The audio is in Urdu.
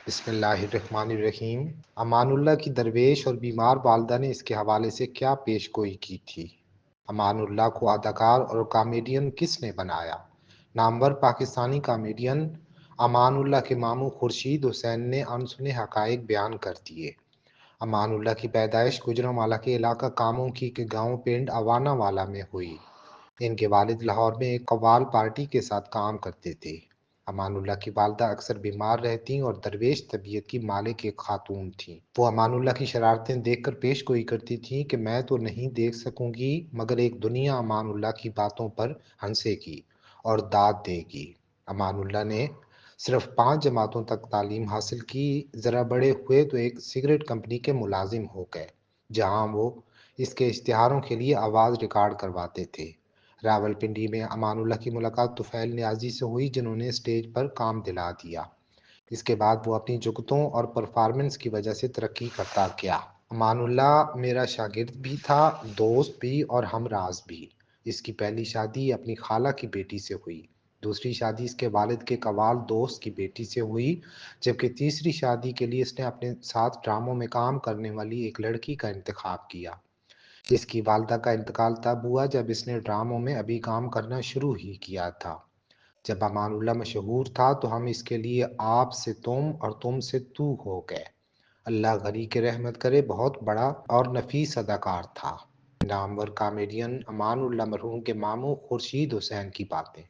بسم اللہ الرحمن الرحیم۔ امان اللہ کی درویش اور بیمار والدہ نے اس کے حوالے سے کیا پیش گوئی کی تھی؟ امان اللہ کو اداکار اور کامیڈین کس نے بنایا؟ نامور پاکستانی کامیڈین امان اللہ کے ماموں خورشید حسین نے انسنے حقائق بیان کر دیے۔ امان اللہ کی پیدائش گوجرانوالہ کے علاقہ کاموں کی کے گاؤں پنڈ اوانا والا میں ہوئی۔ ان کے والد لاہور میں ایک قوال پارٹی کے ساتھ کام کرتے تھے۔ امان اللہ کی والدہ اکثر بیمار رہتیں اور درویش طبیعت کی مالک ایک خاتون تھیں۔ وہ امان اللہ کی شرارتیں دیکھ کر پیش گوئی کرتی تھیں کہ میں تو نہیں دیکھ سکوں گی مگر ایک دنیا امان اللہ کی باتوں پر ہنسے گی اور داد دے گی۔ امان اللہ نے صرف 5 جماعتوں تک تعلیم حاصل کی، ذرا بڑے ہوئے تو ایک سگریٹ کمپنی کے ملازم ہو گئے، جہاں وہ اس کے اشتہاروں کے لیے آواز ریکارڈ کرواتے تھے۔ راولپنڈی میں امان اللہ کی ملاقات طفیل نیازی سے ہوئی، جنہوں نے اسٹیج پر کام دلا دیا۔ اس کے بعد وہ اپنی جگتوں اور پرفارمنس کی وجہ سے ترقی کرتا گیا۔ امان اللہ میرا شاگرد بھی تھا، دوست بھی اور ہمراز بھی۔ اس کی پہلی شادی اپنی خالہ کی بیٹی سے ہوئی، دوسری شادی اس کے والد کے قوال دوست کی بیٹی سے ہوئی، جبکہ تیسری شادی کے لیے اس نے اپنے ساتھ ڈراموں میں کام کرنے والی ایک لڑکی کا انتخاب کیا۔ اس کی والدہ کا انتقال تب ہوا جب اس نے ڈراموں میں ابھی کام کرنا شروع ہی کیا تھا۔ جب امان اللہ مشہور تھا تو ہم اس کے لیے آپ سے تم اور تم سے تو ہو گئے۔ اللہ غنی کے رحمت کرے، بہت بڑا اور نفیس اداکار تھا۔ نامور کامیڈین امان اللہ مرحوم کے ماموں خورشید حسین کی باتیں۔